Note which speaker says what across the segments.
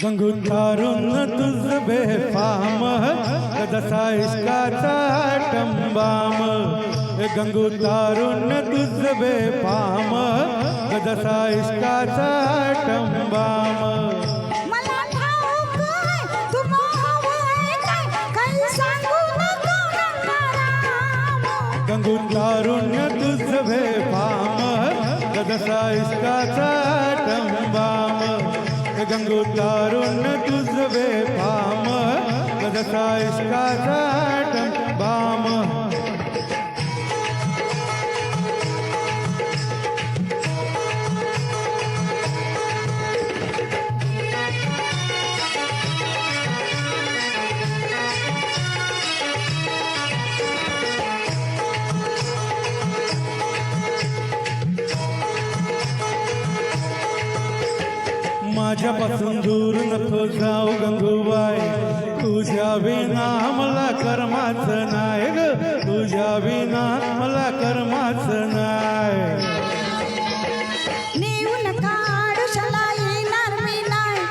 Speaker 1: गंगू तारून तुझ बेफाम जसा इश्काचा टंबाम गंगू तारून तुझ बेफाम जसा इश्काचा टंबाम
Speaker 2: मला ठाऊक आहे तू हवंय काय काही सांगू नको गंगाराम
Speaker 1: गंगू तारून तुझ बेफाम जसा इश्काचा टंबाम गंगू तारून तुझ बेफाम जसा इश्काचा टंबाम माझ्यापासून दूर नको जाऊ गंगूबाई तुझ्या विना मला कर्माचं नाही ग तुझ्या विना मला कर्माचं नाही
Speaker 2: नेऊन काढशाला येणार मी नाही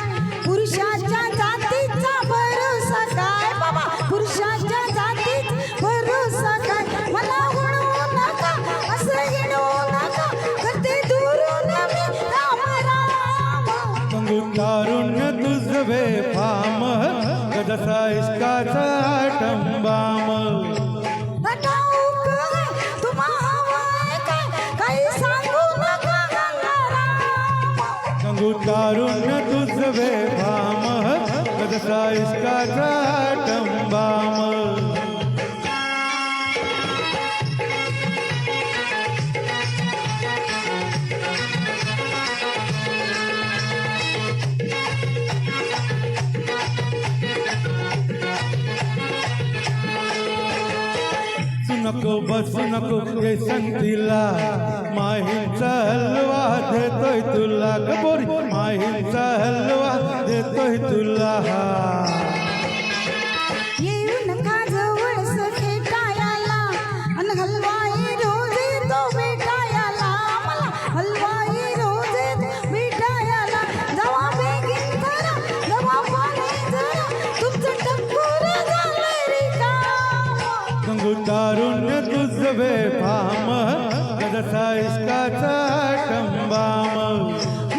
Speaker 2: पुरुषाच्या जातीचा भरोसा काय बाबा पुरुषाच्या जातीत भरोसा काय मला उडवू नका असं हिडवू नका करते दुरून मी राम राम
Speaker 1: गंगू तारुण्य तुझ बेफाम जसा इश्काचा टंबाम
Speaker 2: ठाऊक आहे तुम्हा हवंय काय काही सांगू नका गंगाराम
Speaker 1: गंगू तारुण्य तुझ बेफाम जसा इश्काचा टंबाम नको बसू नको हे संगतीला माहीचा हलवा देतोय तुला गबोरी माहीचा हलवा देतोय तुला
Speaker 2: येऊ नका जवळ सखे कायाला अन हलवाई रोज तो भेटायला मला हलवाई रोज भेटायला जवा बेगीन करा जवा पाणी जरा तुमचं टक्कर झालंय रिकाम
Speaker 1: गंगू तारुण्य तुझ बेफाम जसा इश्काचा टंबाम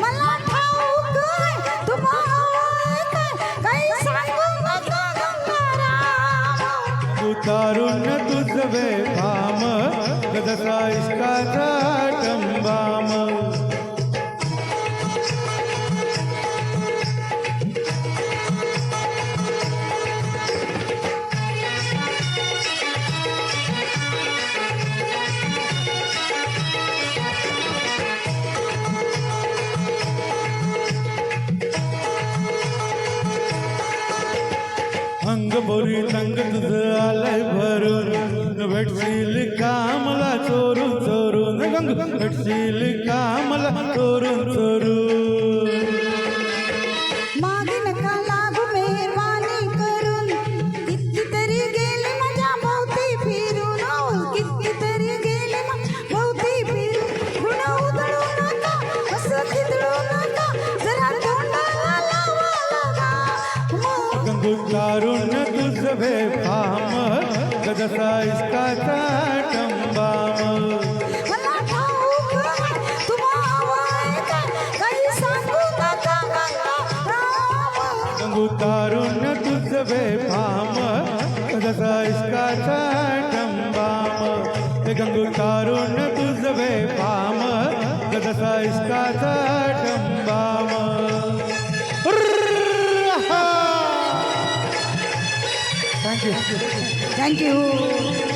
Speaker 2: मला ठाऊक आहे तुम्हा हवंय काय काही सांगू नका गंगाराम
Speaker 1: गंगू तारुण्य तुझ बेफाम जसा इश्काचा टंबाम अंग बोरी तंग तुझ आलंय भरून भेटशील कामला चोरून चोरून गंग भेटशील कामला चोरून चोरून
Speaker 2: मागे नका लागू मेहरबानी करून कितीतरी गेले माझ्या भोवती फिरून कितीतरी गेले माझ्या भोवती फिरून गुण उधळू नका असं खिदळू नका जरा तोंडाला लावा लागा
Speaker 1: गंगू तारुण्य तुझ बेफाम जसा इश्काचा टंबाम
Speaker 2: मला ठाऊक आहे तुम्हा हवंय काय काही सांगू नका गंगाराम
Speaker 1: गंगू तारुण्य तुझ बेफाम जसा इश्काचा टंबाम गंगू तारुण्य तुझ बेफाम जसा इश्काचा टंबाम
Speaker 2: थँक्यू